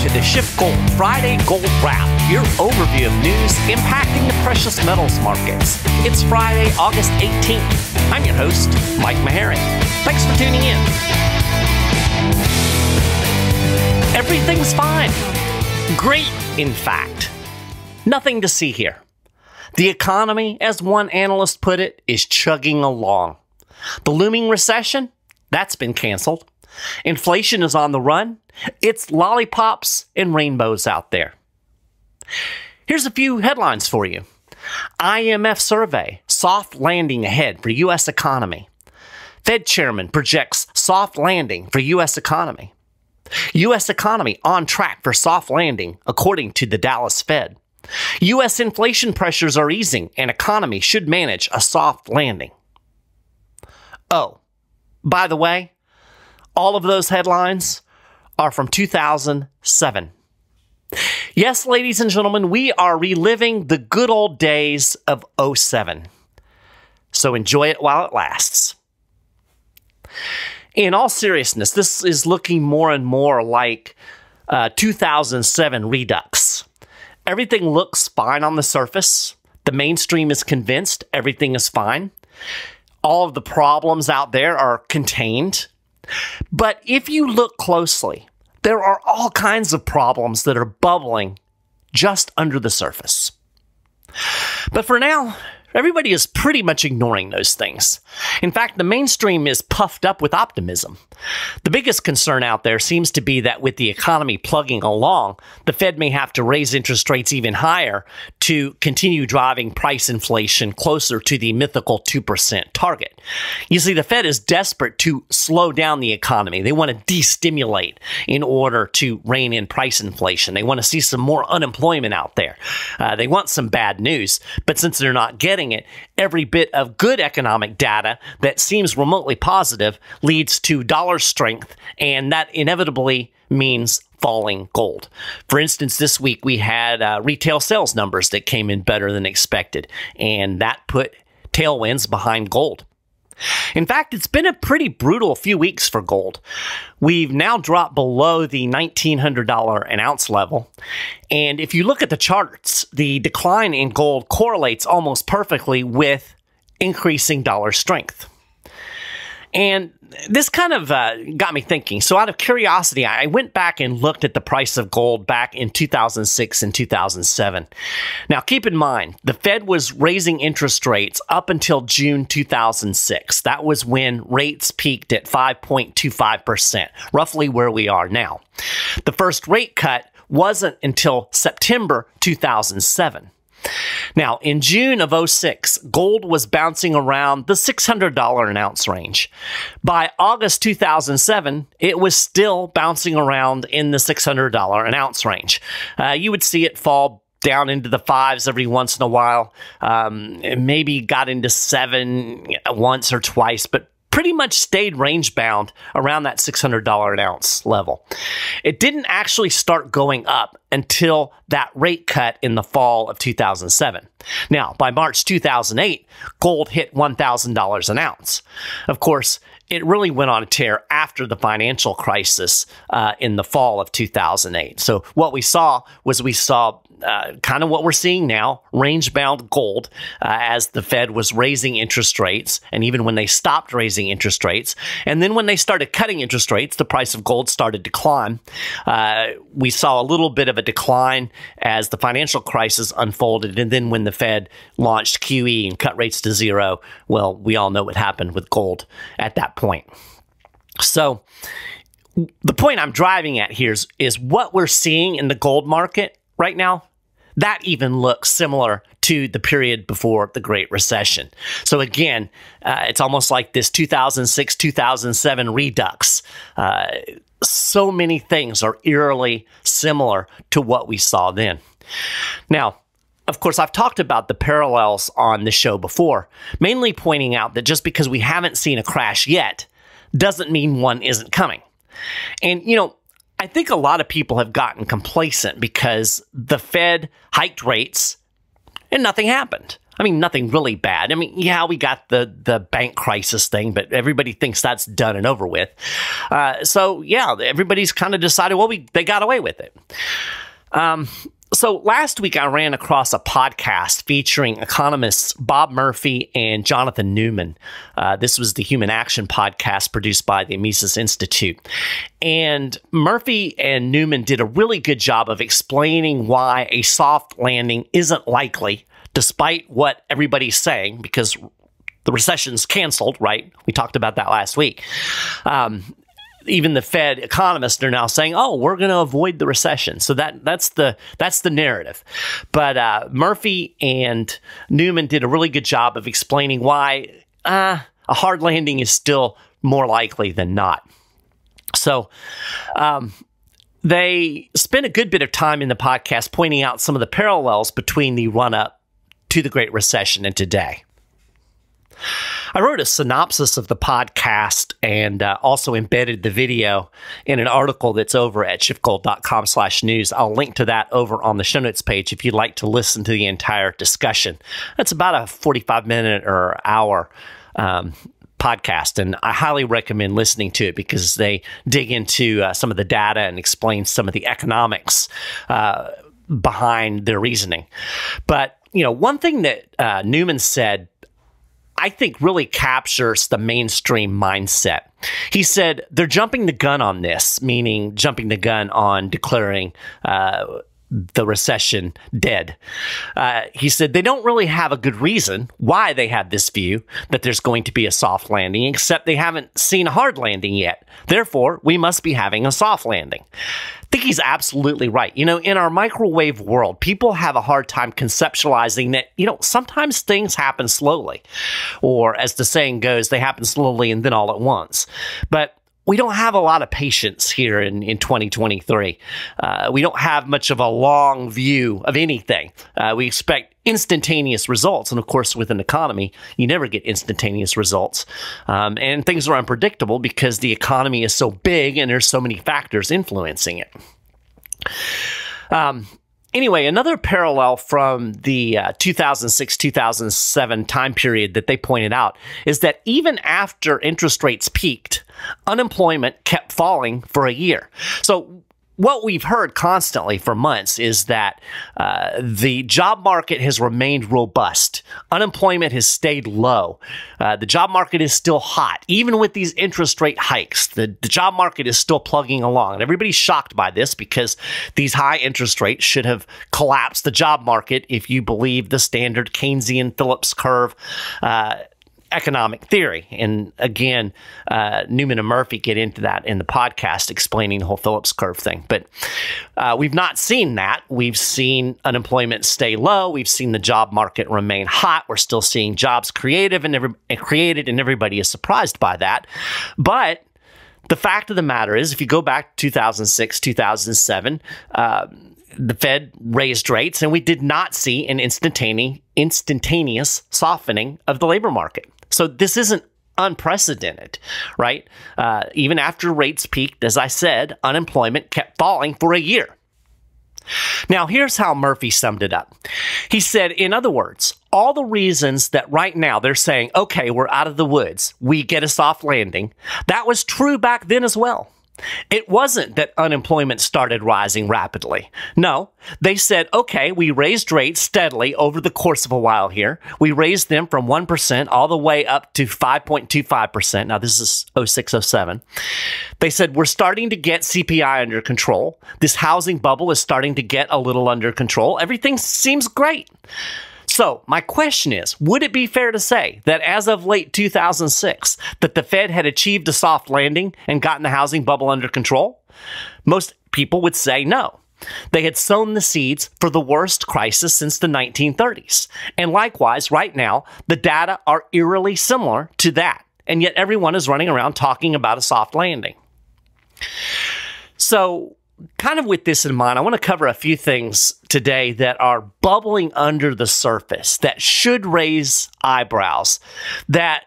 to the SchiffGold Friday Gold Wrap, your overview of news impacting the precious metals markets. It's Friday, August 18th. I'm your host, Mike Maharrey. Thanks for tuning in. Everything's fine. Great, in fact. Nothing to see here. The economy, as one analyst put it, is chugging along. The looming recession? That's been canceled. Inflation is on the run. It's lollipops and rainbows out there. Here's a few headlines for you. IMF survey, soft landing ahead for U.S. economy. Fed chairman projects soft landing for U.S. economy. U.S. economy on track for soft landing, according to the Dallas Fed. U.S. inflation pressures are easing and economy should manage a soft landing. Oh, by the way, all of those headlines are from 2007. Yes, ladies and gentlemen, we are reliving the good old days of '07. So enjoy it while it lasts. In all seriousness, this is looking more and more like 2007 Redux. Everything looks fine on the surface. The mainstream is convinced everything is fine. All of the problems out there are contained. But if you look closely, there are all kinds of problems that are bubbling just under the surface. But for now, everybody is pretty much ignoring those things. In fact, the mainstream is puffed up with optimism. The biggest concern out there seems to be that with the economy plugging along, the Fed may have to raise interest rates even higher to continue driving price inflation closer to the mythical 2% target. You see, the Fed is desperate to slow down the economy. They want to destimulate in order to rein in price inflation. They want to see some more unemployment out there. They want some bad news, but since they're not getting it, every bit of good economic data that seems remotely positive leads to dollar strength, and that inevitably means falling gold. For instance, this week we had retail sales numbers that came in better than expected, and that put tailwinds behind gold. In fact, it's been a pretty brutal few weeks for gold. We've now dropped below the $1,900 an ounce level. And if you look at the charts, the decline in gold correlates almost perfectly with increasing dollar strength. And this kind of got me thinking. So out of curiosity, I went back and looked at the price of gold back in 2006 and 2007. Now, keep in mind, the Fed was raising interest rates up until June 2006. That was when rates peaked at 5.25%, roughly where we are now. The first rate cut wasn't until September 2007. Now, in June of '06, gold was bouncing around the $600 an ounce range. By August 2007, it was still bouncing around in the $600 an ounce range. You would see it fall down into the fives every once in a while. It maybe got into seven once or twice, but pretty much stayed range-bound around that $600 an ounce level. It didn't actually start going up until that rate cut in the fall of 2007. Now, by March 2008, gold hit $1,000 an ounce. Of course, it really went on a tear after the financial crisis in the fall of 2008. So what we saw was kind of what we're seeing now, range-bound gold as the Fed was raising interest rates, and even when they stopped raising interest rates. And then when they started cutting interest rates, the price of gold started to climb. We saw a little bit of a decline as the financial crisis unfolded, and then when the Fed launched QE and cut rates to zero, well, we all know what happened with gold at that point. So the point I'm driving at here is what we're seeing in the gold market right now, that even looks similar to the period before the Great Recession. So again, it's almost like this 2006-2007 Redux. So many things are eerily similar to what we saw then. Now, of course, I've talked about the parallels on the show before, mainly pointing out that just because we haven't seen a crash yet doesn't mean one isn't coming. And, you know, I think a lot of people have gotten complacent because the Fed hiked rates and nothing happened. I mean, nothing really bad. I mean, yeah, we got the bank crisis thing, but everybody thinks that's done and over with. So yeah, everybody's kind of decided, well, they got away with it. So last week I ran across a podcast featuring economists Bob Murphy and Jonathan Newman. This was the Human Action podcast produced by the Mises Institute. And Murphy and Newman did a really good job of explaining why a soft landing isn't likely, despite what everybody's saying, because the recession's canceled, right? We talked about that last week. Even the Fed economists are now saying, "Oh, we're going to avoid the recession." So that's the narrative. But Murphy and Newman did a really good job of explaining why a hard landing is still more likely than not. So they spent a good bit of time in the podcast pointing out some of the parallels between the run-up to the Great Recession and today. I wrote a synopsis of the podcast and also embedded the video in an article that's over at SchiffGold.com/news. I'll link to that over on the show notes page if you'd like to listen to the entire discussion. It's about a 45-minute or hour podcast, and I highly recommend listening to it because they dig into some of the data and explain some of the economics behind their reasoning. But one thing that Newman said, I think, really captures the mainstream mindset. He said they're jumping the gun on this, meaning jumping the gun on declaring the recession dead. He said they don't really have a good reason why they have this view that there's going to be a soft landing, except they haven't seen a hard landing yet. Therefore, we must be having a soft landing. I think he's absolutely right. In our microwave world, people have a hard time conceptualizing that, sometimes things happen slowly. Or as the saying goes, they happen slowly and then all at once. But we don't have a lot of patience here in 2023. We don't have much of a long view of anything. We expect instantaneous results. And of course, with an economy, you never get instantaneous results. And things are unpredictable because the economy is so big and there's so many factors influencing it. Anyway, another parallel from the 2006-2007 time period that they pointed out is that even after interest rates peaked, unemployment kept falling for a year. So what we've heard constantly for months is that the job market has remained robust. Unemployment has stayed low. The job market is still hot. Even with these interest rate hikes, the job market is still plugging along. And everybody's shocked by this because these high interest rates should have collapsed the job market if you believe the standard Keynesian Phillips curve economic theory. And again, Newman and Murphy get into that in the podcast explaining the whole Phillips curve thing. But we've not seen that. We've seen unemployment stay low. We've seen the job market remain hot. We're still seeing jobs created and everybody is surprised by that. But the fact of the matter is, if you go back to 2006, 2007, the Fed raised rates and we did not see an instantaneous softening of the labor market. So this isn't unprecedented, right? Even after rates peaked, as I said, unemployment kept falling for a year. Now, here's how Murphy summed it up. He said, in other words, all the reasons that right now they're saying, okay, we're out of the woods, we get a soft landing, that was true back then as well. It wasn't that unemployment started rising rapidly. No, they said, okay, we raised rates steadily over the course of a while here. We raised them from 1% all the way up to 5.25%. Now, this is 06-07. They said, we're starting to get CPI under control. This housing bubble is starting to get a little under control. Everything seems great. So my question is, would it be fair to say that as of late 2006, that the Fed had achieved a soft landing and gotten the housing bubble under control? Most people would say no. They had sown the seeds for the worst crisis since the 1930s. And likewise, right now, the data are eerily similar to that. And yet everyone is running around talking about a soft landing. So kind of with this in mind, I want to cover a few things today that are bubbling under the surface that should raise eyebrows, that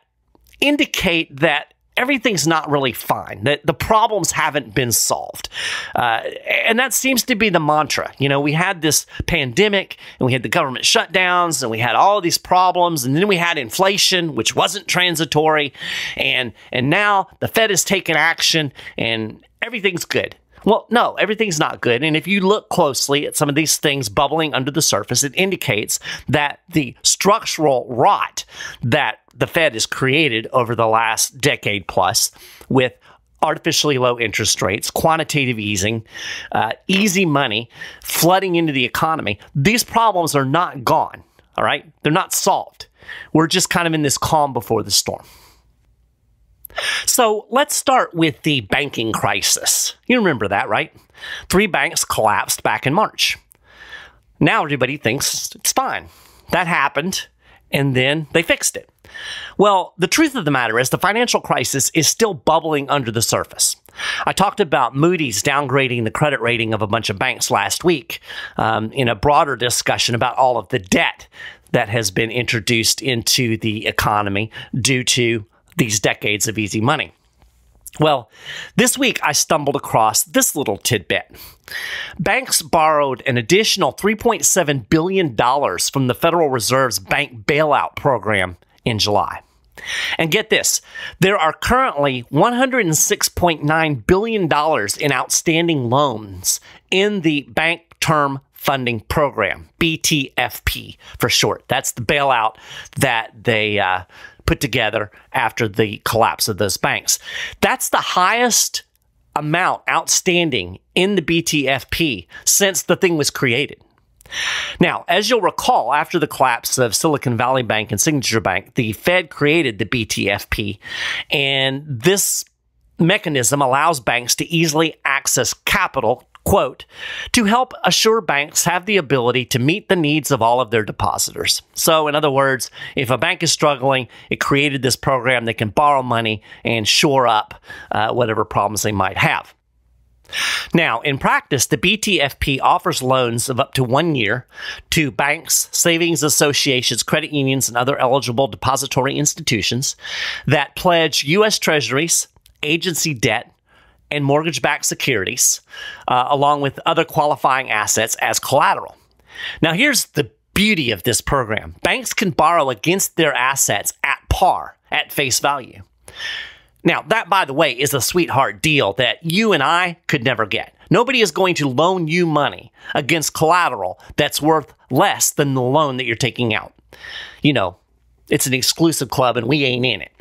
indicate that everything's not really fine, that the problems haven't been solved. And that seems to be the mantra. You know, we had this pandemic, and we had the government shutdowns, and we had all of these problems, and then we had inflation, which wasn't transitory, and now the Fed has taken action, and everything's good. Well, no, everything's not good. And if you look closely at some of these things bubbling under the surface, it indicates that the structural rot that the Fed has created over the last decade plus with artificially low interest rates, quantitative easing, easy money, flooding into the economy, these problems are not gone, all right? They're not solved. We're just kind of in this calm before the storm. So let's start with the banking crisis. You remember that, right? 3 banks collapsed back in March. Now everybody thinks it's fine. That happened, and then they fixed it. Well, the truth of the matter is the financial crisis is still bubbling under the surface. I talked about Moody's downgrading the credit rating of a bunch of banks last week in a broader discussion about all of the debt that has been introduced into the economy due to these decades of easy money. Well, this week I stumbled across this little tidbit. Banks borrowed an additional $3.7 billion from the Federal Reserve's bank bailout program in July. And get this, there are currently $106.9 billion in outstanding loans in the Bank Term Funding Program, BTFP for short. That's the bailout that they put together after the collapse of those banks. That's the highest amount outstanding in the BTFP since the thing was created. Now, as you'll recall, after the collapse of Silicon Valley Bank and Signature Bank, the Fed created the BTFP, and this mechanism allows banks to easily access capital, quote, to help assure banks have the ability to meet the needs of all of their depositors. So, in other words, if a bank is struggling, it created this program that can borrow money and shore up whatever problems they might have. Now, in practice, the BTFP offers loans of up to 1 year to banks, savings associations, credit unions, and other eligible depository institutions that pledge U.S. Treasuries, agency debt, and mortgage-backed securities, along with other qualifying assets as collateral. Now, here's the beauty of this program. Banks can borrow against their assets at par, at face value. Now, that, by the way, is a sweetheart deal that you and I could never get. Nobody is going to loan you money against collateral that's worth less than the loan that you're taking out. You know, it's an exclusive club and we ain't in it.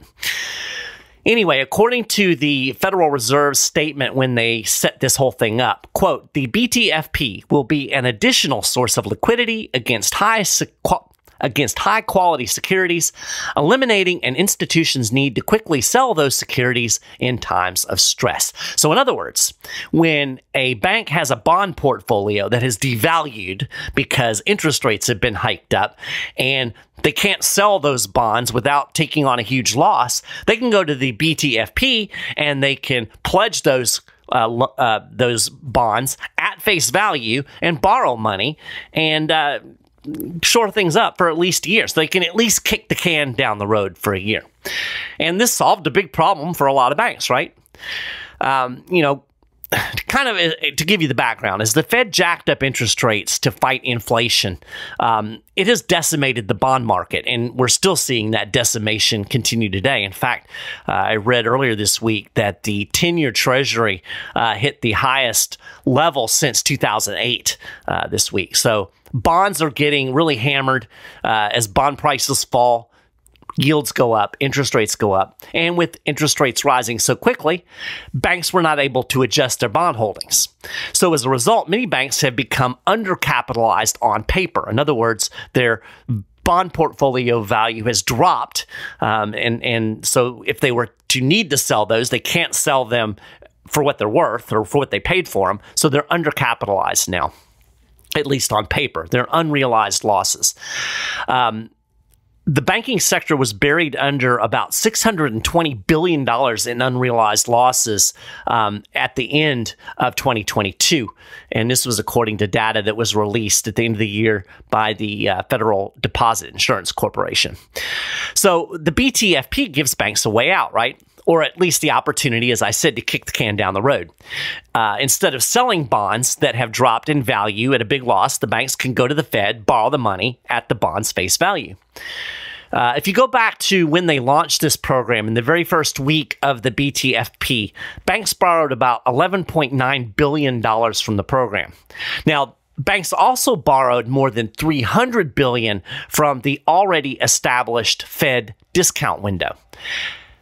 Anyway, according to the Federal Reserve's statement when they set this whole thing up, quote, the BTFP will be an additional source of liquidity against high-quality securities, eliminating an institution's need to quickly sell those securities in times of stress. So in other words, when a bank has a bond portfolio that has devalued because interest rates have been hiked up and they can't sell those bonds without taking on a huge loss, they can go to the BTFP and they can pledge those bonds at face value and borrow money and shore things up for at least a year. So they can at least kick the can down the road for a year. And this solved a big problem for a lot of banks, right? You know, kind of to give you the background, as the Fed jacked up interest rates to fight inflation, it has decimated the bond market, and we're still seeing that decimation continue today. In fact, I read earlier this week that the 10-year Treasury hit the highest level since 2008 this week. So bonds are getting really hammered as bond prices fall. Yields go up, interest rates go up, and with interest rates rising so quickly, banks were not able to adjust their bond holdings. So as a result, many banks have become undercapitalized on paper. In other words, their bond portfolio value has dropped, and so if they were to need to sell those, they can't sell them for what they're worth or for what they paid for them, so they're undercapitalized now, at least on paper. They're unrealized losses. The banking sector was buried under about $620 billion in unrealized losses at the end of 2022. And this was according to data that was released at the end of the year by the Federal Deposit Insurance Corporation. So the BTFP gives banks a way out, right? or at least the opportunity, as I said, to kick the can down the road. Instead of selling bonds that have dropped in value at a big loss, the banks can go to the Fed, borrow the money at the bond's face value. If you go back to when they launched this program in the very first week of the BTFP, banks borrowed about $11.9 billion from the program. Now, banks also borrowed more than $300 billion from the already established Fed discount window.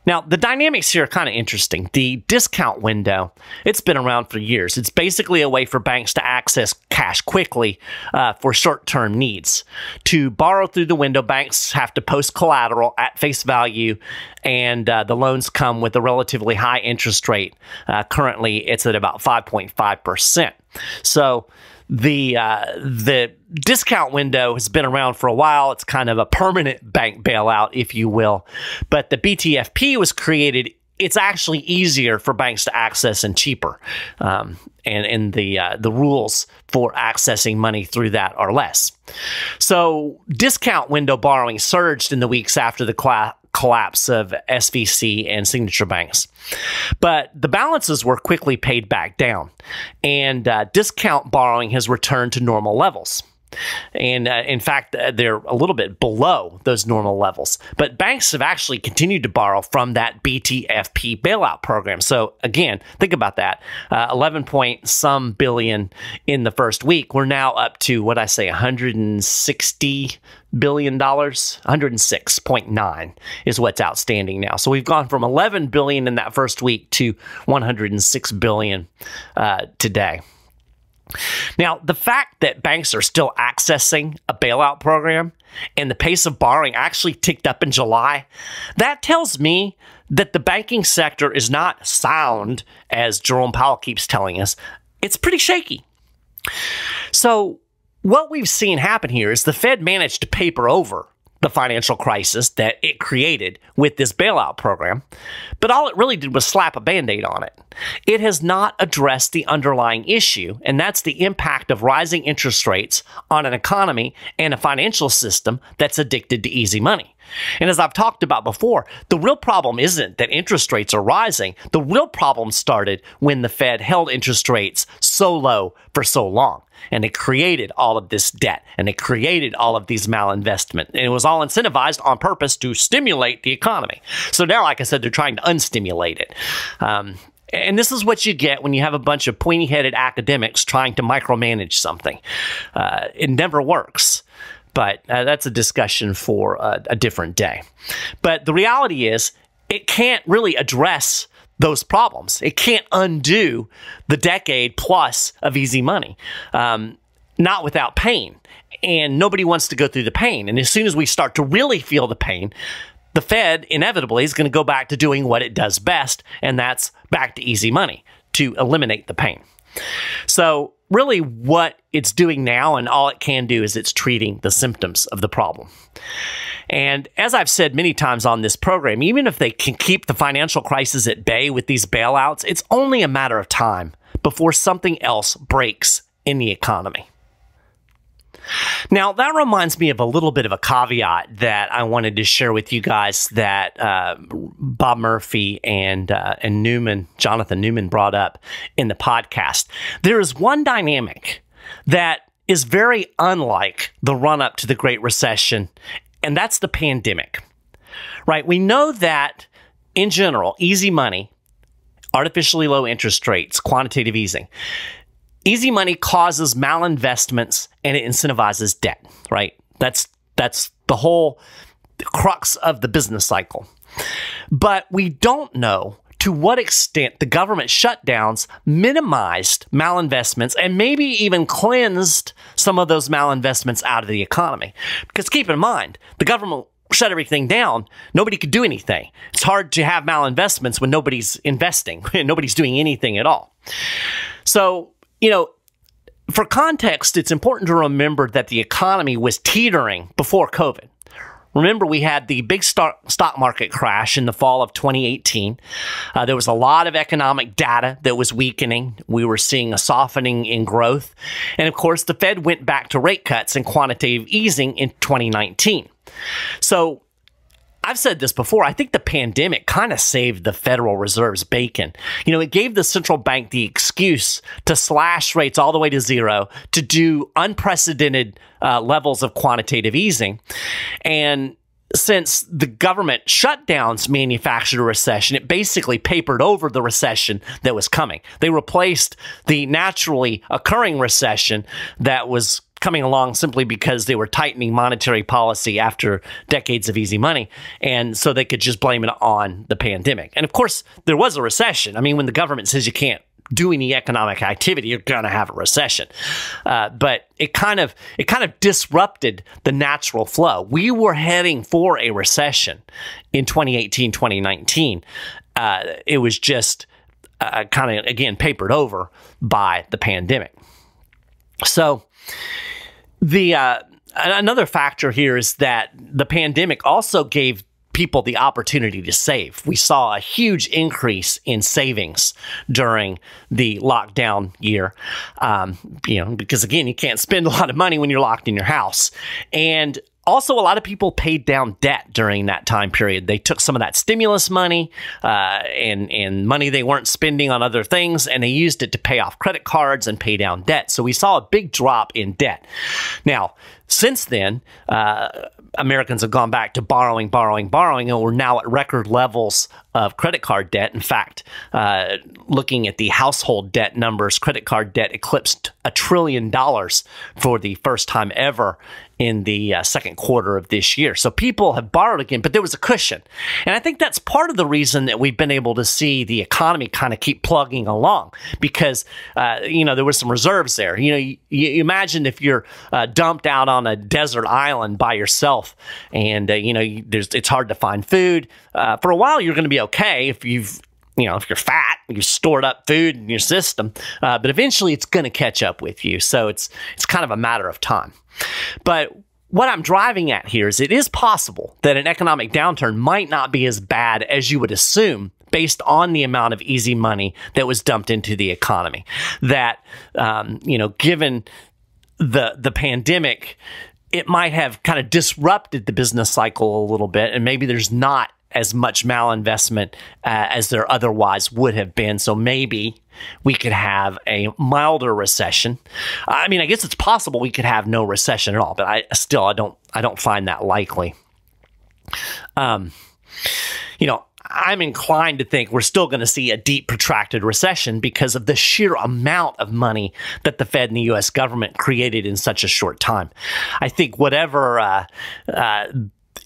Now, the dynamics here are kind of interesting. The discount window, it's been around for years. It's basically a way for banks to access cash quickly for short-term needs. To borrow through the window, banks have to post collateral at face value, and the loans come with a relatively high interest rate. Currently, it's at about 5.5%. So the discount window has been around for a while. It's kind of a permanent bank bailout, if you will. But the BTFP was created. It's actually easier for banks to access and cheaper. And the rules for accessing money through that are less. So discount window borrowing surged in the weeks after the collapse of SVC and Signature banks. But the balances were quickly paid back down, and discount borrowing has returned to normal levels. And in fact, they're a little bit below those normal levels. But banks have actually continued to borrow from that BTFP bailout program. So again, think about that. 11 point some billion in the first week. We're now up to, what I say, $160 billion. 106.9 is what's outstanding now. So we've gone from 11 billion in that first week to 106 billion today. Now, the fact that banks are still accessing a bailout program and the pace of borrowing actually ticked up in July, that tells me that the banking sector is not sound, as Jerome Powell keeps telling us. It's pretty shaky. So what we've seen happen here is the Fed managed to paper over the financial crisis that it created with this bailout program, but all it really did was slap a Band-Aid on it. It has not addressed the underlying issue, and that's the impact of rising interest rates on an economy and a financial system that's addicted to easy money. And as I've talked about before, the real problem isn't that interest rates are rising. The real problem started when the Fed held interest rates so low for so long. And it created all of this debt, and it created all of these malinvestment. And it was all incentivized on purpose to stimulate the economy. So now, like I said, they're trying to unstimulate it. And this is what you get when you have a bunch of pointy-headed academics trying to micromanage something. It never works. But that's a discussion for a different day. But the reality is, it can't really address those problems. It can't undo the decade plus of easy money, not without pain. And nobody wants to go through the pain. And as soon as we start to really feel the pain, the Fed inevitably is going to go back to doing what it does best, and that's back to easy money, to eliminate the pain. So really what it's doing now, and all it can do, is it's treating the symptoms of the problem. And as I've said many times on this program, even if they can keep the financial crisis at bay with these bailouts, it's only a matter of time before something else breaks in the economy. Now, that reminds me of a little bit of a caveat that I wanted to share with you guys that Bob Murphy and Jonathan Newman brought up in the podcast. There is one dynamic that is very unlike the run-up to the Great Recession, and that's the pandemic, right? We know that, in general, easy money, artificially low interest rates, quantitative easing, easy money causes malinvestments and it incentivizes debt, right? That's the whole crux of the business cycle. But we don't know to what extent the government shutdowns minimized malinvestments and maybe even cleansed some of those malinvestments out of the economy. Because keep in mind, the government shut everything down, nobody could do anything. It's hard to have malinvestments when nobody's investing, when nobody's doing anything at all. So, you know, for context, it's important to remember that the economy was teetering before COVID. Remember, we had the big stock market crash in the fall of 2018. There was a lot of economic data that was weakening. We were seeing a softening in growth. And of course, the Fed went back to rate cuts and quantitative easing in 2019. So I've said this before. I think the pandemic kind of saved the Federal Reserve's bacon. It gave the central bank the excuse to slash rates all the way to zero, to do unprecedented levels of quantitative easing. And since the government shutdowns manufactured a recession, it basically papered over the recession that was coming. They replaced the naturally occurring recession that was coming along simply because they were tightening monetary policy after decades of easy money. And so they could just blame it on the pandemic. And of course, there was a recession. I mean, when the government says you can't do any economic activity, you're going to have a recession. But it kind of disrupted the natural flow. We were heading for a recession in 2018, 2019. It was just kind of, again, papered over by the pandemic. So another factor here is that the pandemic also gave people the opportunity to save. We saw a huge increase in savings during the lockdown year, because again, you can't spend a lot of money when you're locked in your house. And also, a lot of people paid down debt during that time period. They took some of that stimulus money and money they weren't spending on other things, and they used it to pay off credit cards and pay down debt. So we saw a big drop in debt. Now, since then, Americans have gone back to borrowing, and we're now at record levels of credit card debt. In fact, looking at the household debt numbers, credit card debt eclipsed $1 trillion for the first time ever in the second quarter of this year. So people have borrowed again, but there was a cushion. And I think that's part of the reason that we've been able to see the economy kind of keep plugging along, because, there were some reserves there. You imagine if you're dumped out on a desert island by yourself and, it's hard to find food. For a while, you're going to be okay if if you're fat, you've stored up food in your system, but eventually it's going to catch up with you. So it's kind of a matter of time. But what I'm driving at here is it is possible that an economic downturn might not be as bad as you would assume based on the amount of easy money that was dumped into the economy. That, given the pandemic, it might have kind of disrupted the business cycle a little bit, and maybe there's not as much malinvestment as there otherwise would have been. So maybe we could have a milder recession. I mean, I guess it's possible we could have no recession at all, but I don't find that likely. I'm inclined to think we're still going to see a deep, protracted recession because of the sheer amount of money that the Fed and the U.S. government created in such a short time. I think whatever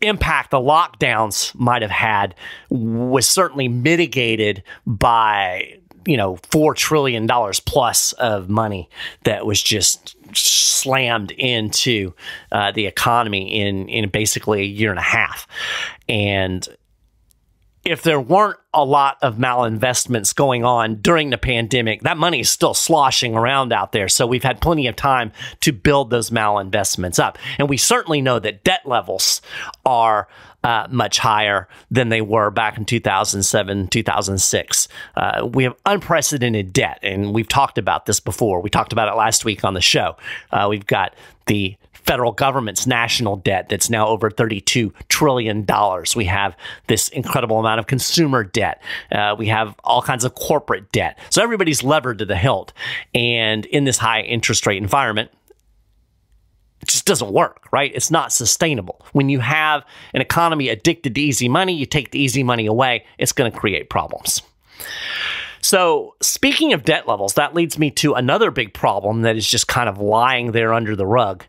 impact the lockdowns might have had was certainly mitigated by $4 trillion plus of money that was just slammed into the economy in basically a year and a half. And if there weren't a lot of malinvestments going on during the pandemic, that money is still sloshing around out there. So we've had plenty of time to build those malinvestments up. And we certainly know that debt levels are much higher than they were back in 2007, 2006. We have unprecedented debt, and we've talked about this before. We talked about it last week on the show. We've got the federal government's national debt that's now over $32 trillion. We have this incredible amount of consumer debt. We have all kinds of corporate debt. So everybody's levered to the hilt. And in this high interest rate environment, it just doesn't work, right? It's not sustainable. When you have an economy addicted to easy money, you take the easy money away, it's going to create problems. So speaking of debt levels, that leads me to another big problem that is just kind of lying there under the rug.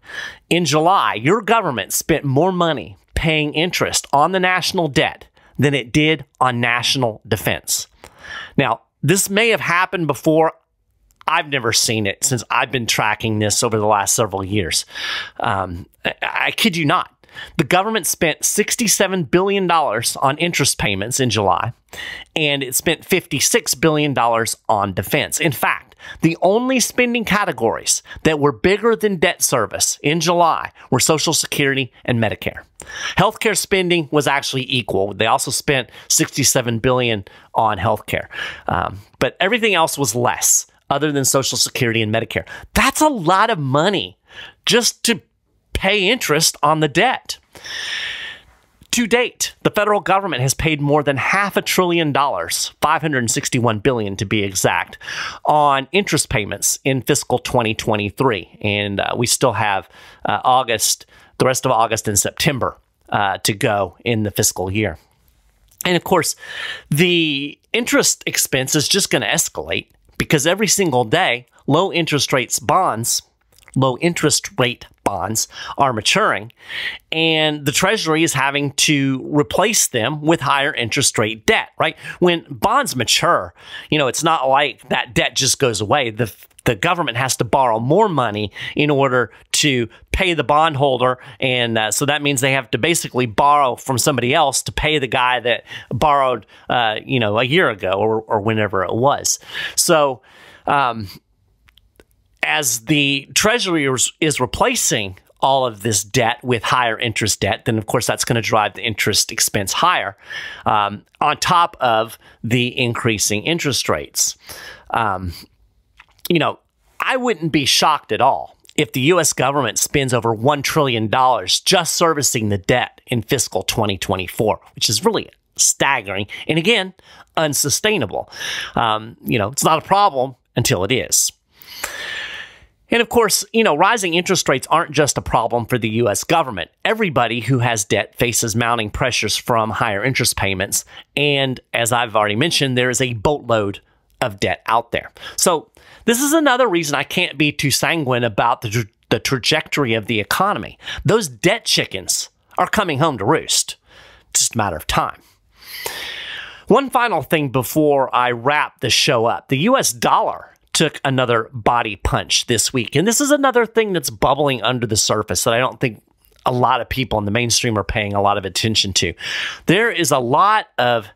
In July, your government spent more money paying interest on the national debt than it did on national defense. Now, this may have happened before. I've never seen it since I've been tracking this over the last several years. I kid you not. The government spent $67 billion on interest payments in July, and it spent $56 billion on defense. In fact, the only spending categories that were bigger than debt service in July were Social Security and Medicare. Healthcare spending was actually equal. They also spent $67 billion on healthcare, but everything else was less other than Social Security and Medicare. That's a lot of money just to pay interest on the debt. To date, the federal government has paid more than $500 billion, $561 billion to be exact, on interest payments in fiscal 2023. And we still have the rest of August and September to go in the fiscal year. And of course, the interest expense is just going to escalate because every single day, low interest rate bonds are maturing, and the Treasury is having to replace them with higher interest rate debt, right? When bonds mature, it's not like that debt just goes away. The government has to borrow more money in order to pay the bondholder, and so that means they have to basically borrow from somebody else to pay the guy that borrowed, a year ago or whenever it was. So, as the Treasury is replacing all of this debt with higher interest debt, then of course that's going to drive the interest expense higher, on top of the increasing interest rates. I wouldn't be shocked at all if the U.S. government spends over $1 trillion just servicing the debt in fiscal 2024, which is really staggering and, again, unsustainable. It's not a problem until it is. And of course, rising interest rates aren't just a problem for the U.S. government. Everybody who has debt faces mounting pressures from higher interest payments. And as I've already mentioned, there is a boatload of debt out there. So this is another reason I can't be too sanguine about the trajectory of the economy. Those debt chickens are coming home to roost. It's just a matter of time. One final thing before I wrap the show up. The U.S. dollar took another body punch this week. And this is another thing that's bubbling under the surface that I don't think a lot of people in the mainstream are paying a lot of attention to. There is a lot of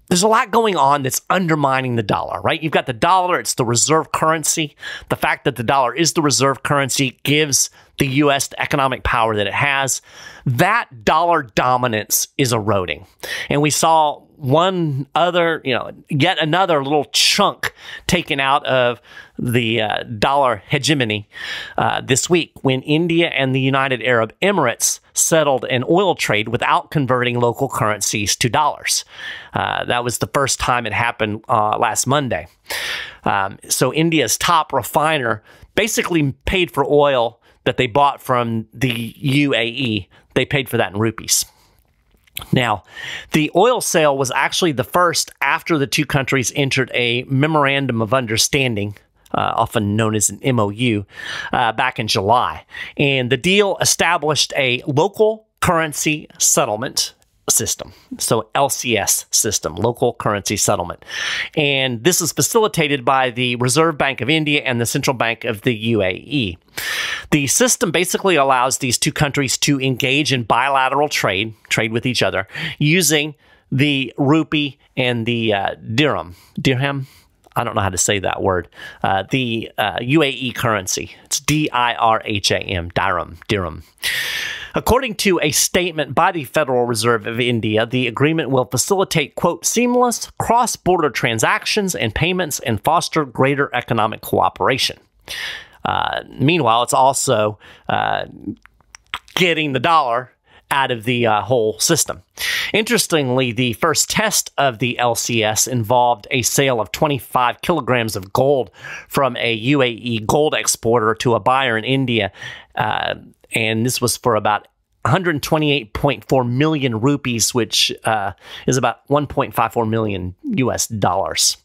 there's a lot going on that's undermining the dollar, right? You've got the dollar, it's the reserve currency. The fact that the dollar is the reserve currency gives the U.S. the economic power that it has. That dollar dominance is eroding. And we saw yet another little chunk taken out of the dollar hegemony this week when India and the United Arab Emirates settled an oil trade without converting local currencies to dollars. That was the first time it happened last Monday. So India's top refiner basically paid for oil that they bought from the UAE. They paid for that in rupees. Now, the oil sale was actually the first after the two countries entered a memorandum of understanding, often known as an MOU, back in July. And the deal established a local currency settlement system. So LCS system, local currency settlement. And this is facilitated by the Reserve Bank of India and the Central Bank of the UAE. The system basically allows these two countries to engage in bilateral trade with each other, using the rupee and the dirham. I don't know how to say that word. The UAE currency. It's D-I-R-H-A-M, dirham. According to a statement by the Federal Reserve of India, the agreement will facilitate, quote, seamless cross-border transactions and payments and foster greater economic cooperation. Meanwhile, it's also getting the dollar out of the whole system. Interestingly, the first test of the LCS involved a sale of 25 kilograms of gold from a UAE gold exporter to a buyer in India, and this was for about 128.4 million rupees, which is about 1.54 million US dollars.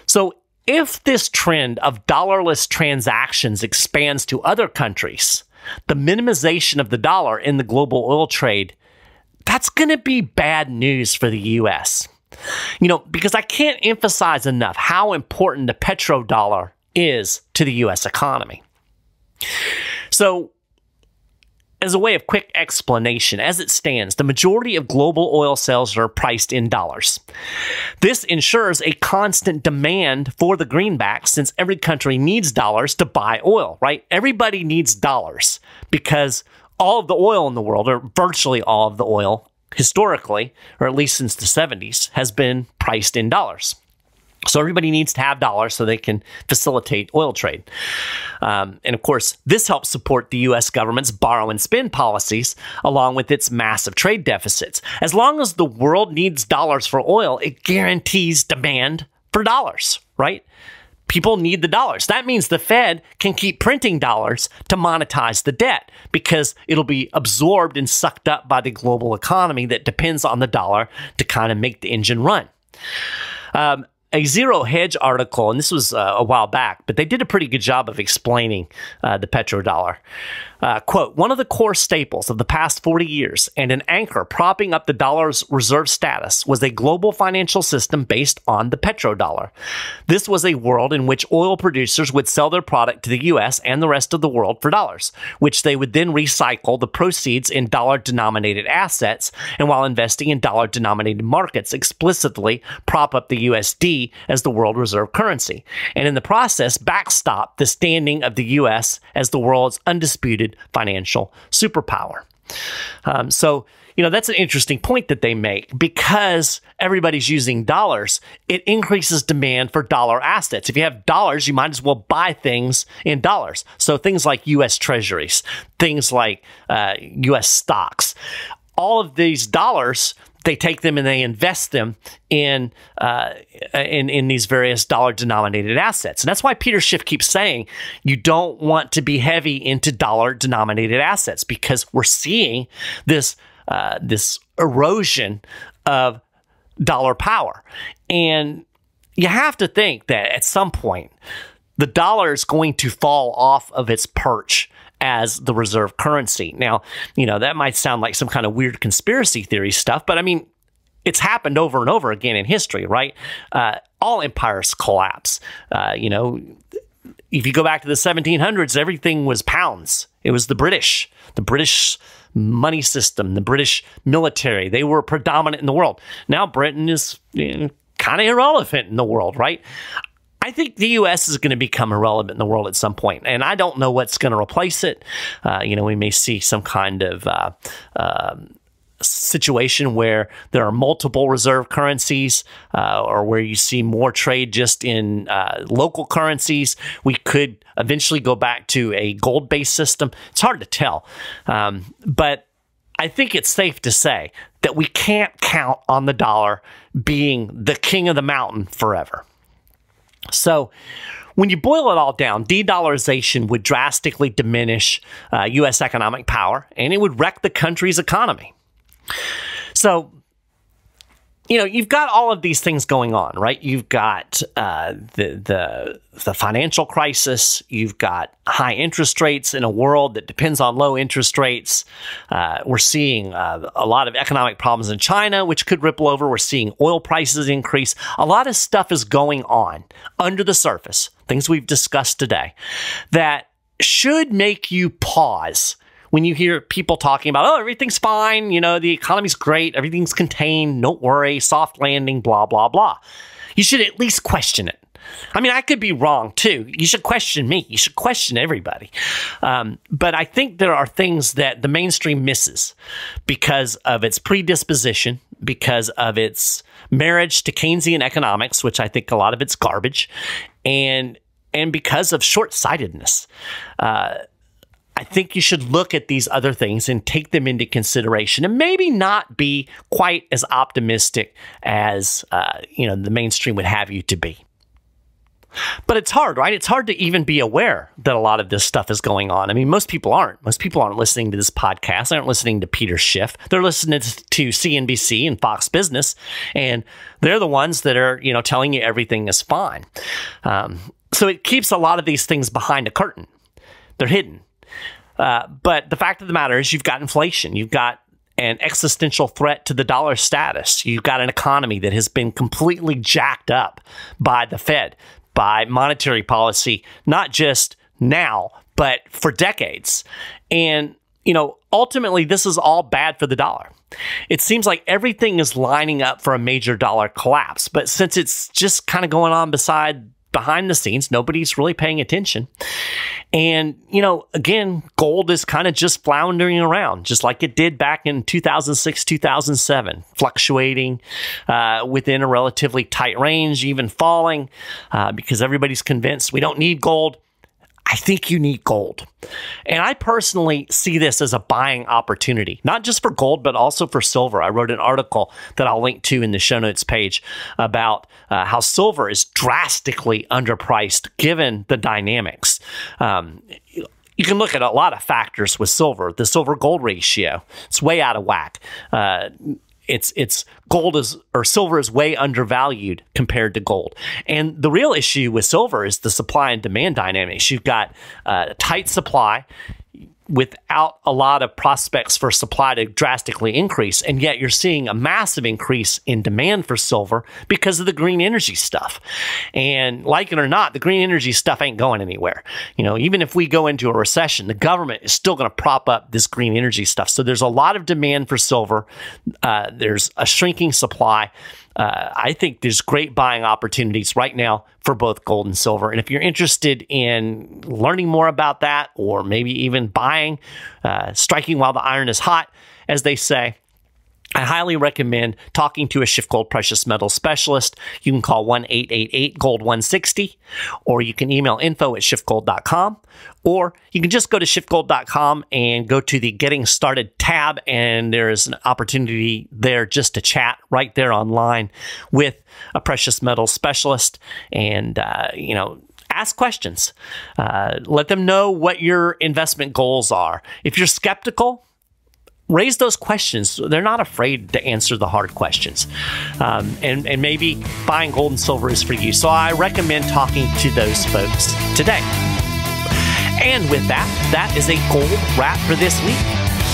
So if this trend of dollarless transactions expands to other countries, the minimization of the dollar in the global oil trade, that's going to be bad news for the U.S. Because I can't emphasize enough how important the petrodollar is to the U.S. economy. So, as a way of quick explanation, as it stands, the majority of global oil sales are priced in dollars. This ensures a constant demand for the greenback since every country needs dollars to buy oil, right? Everybody needs dollars because all of the oil in the world, or virtually all of the oil, historically, or at least since the 70s, has been priced in dollars. So everybody needs to have dollars so they can facilitate oil trade. And of course, this helps support the U.S. government's borrow and spend policies, along with its massive trade deficits. As long as the world needs dollars for oil, it guarantees demand for dollars, right? People need the dollars. That means the Fed can keep printing dollars to monetize the debt because it'll be absorbed and sucked up by the global economy that depends on the dollar to kind of make the engine run. A Zero Hedge article, and this was a while back, but they did a pretty good job of explaining the petrodollar. Quote, one of the core staples of the past 40 years and an anchor propping up the dollar's reserve status was a global financial system based on the petrodollar. This was a world in which oil producers would sell their product to the U.S. and the rest of the world for dollars, which they would then recycle the proceeds in dollar-denominated assets, and while investing in dollar-denominated markets, explicitly prop up the USD as the world reserve currency, and in the process backstop the standing of the U.S. as the world's undisputed financial superpower. So, that's an interesting point that they make. Because everybody's using dollars, it increases demand for dollar assets. If you have dollars, you might as well buy things in dollars. So things like U.S. treasuries, things like U.S. stocks, all of these dollars, they take them and they invest them in these various dollar-denominated assets. And that's why Peter Schiff keeps saying you don't want to be heavy into dollar-denominated assets, because we're seeing this erosion of dollar power. And you have to think that at some point, the dollar is going to fall off of its perch as the reserve currency. Now, that might sound like some kind of weird conspiracy theory stuff, but I mean, it's happened over and over again in history, right? All empires collapse. If you go back to the 1700s, everything was pounds. It was the British money system, the British military. They were predominant in the world. Now Britain is kind of irrelevant in the world, right? I think the U.S. is going to become irrelevant in the world at some point, and I don't know what's going to replace it. We may see some kind of situation where there are multiple reserve currencies, or where you see more trade just in local currencies. We could eventually go back to a gold-based system. It's hard to tell, but I think it's safe to say that we can't count on the dollar being the king of the mountain forever. So when you boil it all down, de-dollarization would drastically diminish U.S. economic power, and it would wreck the country's economy. So, you've got all of these things going on, right? You've got the financial crisis. You've got high interest rates in a world that depends on low interest rates. We're seeing a lot of economic problems in China, which could ripple over. We're seeing oil prices increase. A lot of stuff is going on under the surface, things we've discussed today, that should make you pause when you hear people talking about, oh, everything's fine, the economy's great, everything's contained, don't worry, soft landing, blah, blah, blah. You should at least question it. I mean, I could be wrong too. You should question me. You should question everybody. But I think there are things that the mainstream misses because of its predisposition, because of its marriage to Keynesian economics, which I think a lot of it's garbage, and because of short-sightedness. I think you should look at these other things and take them into consideration, and maybe not be quite as optimistic as the mainstream would have you to be. But it's hard, right? It's hard to even be aware that a lot of this stuff is going on. I mean, most people aren't. Most people aren't listening to this podcast. They aren't listening to Peter Schiff. They're listening to CNBC and Fox Business, and they're the ones that are, telling you everything is fine. So it keeps a lot of these things behind a curtain. They're hidden. But the fact of the matter is you've got inflation. You've got an existential threat to the dollar status. You've got an economy that has been completely jacked up by the Fed, by monetary policy, not just now, but for decades. And, ultimately, this is all bad for the dollar. It seems like everything is lining up for a major dollar collapse. But since it's just kind of going on beside behind the scenes. Nobody's really paying attention. And, you know, again, gold is kind of just floundering around, just like it did back in 2006, 2007, fluctuating within a relatively tight range, even falling because everybody's convinced we don't need gold. I think you need gold. And I personally see this as a buying opportunity, not just for gold, but also for silver. I wrote an article that I'll link to in the show notes page about how silver is drastically underpriced given the dynamics. You can look at a lot of factors with silver. The silver-gold ratio, it's way out of whack. Silver is way undervalued compared to gold. And the real issue with silver is the supply and demand dynamics. You've got a tight supply without a lot of prospects for supply to drastically increase, and yet you're seeing a massive increase in demand for silver because of the green energy stuff. And like it or not, the green energy stuff ain't going anywhere. You know, even if we go into a recession, the government is still going to prop up this green energy stuff. So there's a lot of demand for silver. There's a shrinking supply. I think there's great buying opportunities right now for both gold and silver. And if you're interested in learning more about that, or maybe even buying, striking while the iron is hot, as they say, I highly recommend talking to a SchiffGold precious metal specialist. You can call 1-888-GOLD-160, or you can email info@schiffgold.com, or you can just go to schiffgold.com and go to the Getting Started tab, and there's an opportunity there just to chat right there online with a precious metal specialist and, you know, ask questions. Let them know what your investment goals are. If you're skeptical, raise those questions. They're not afraid to answer the hard questions. And maybe buying gold and silver is for you. So I recommend talking to those folks today. And with that, that is a gold wrap for this week.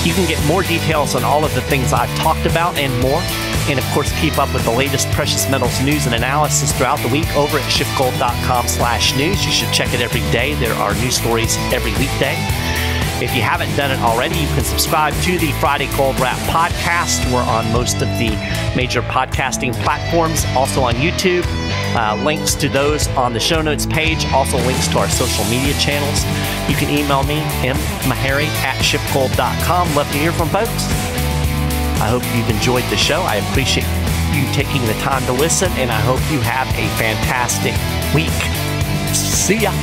You can get more details on all of the things I've talked about and more. And of course, keep up with the latest precious metals news and analysis throughout the week over at schiffgold.com/news. You should check it every day. There are news stories every weekday. If you haven't done it already, you can subscribe to the Friday Gold Wrap podcast. We're on most of the major podcasting platforms, also on YouTube. Links to those on the show notes page, also links to our social media channels. You can email me, mmaharrey@schiffgold.com. Love to hear from folks. I hope you've enjoyed the show. I appreciate you taking the time to listen, and I hope you have a fantastic week. See ya.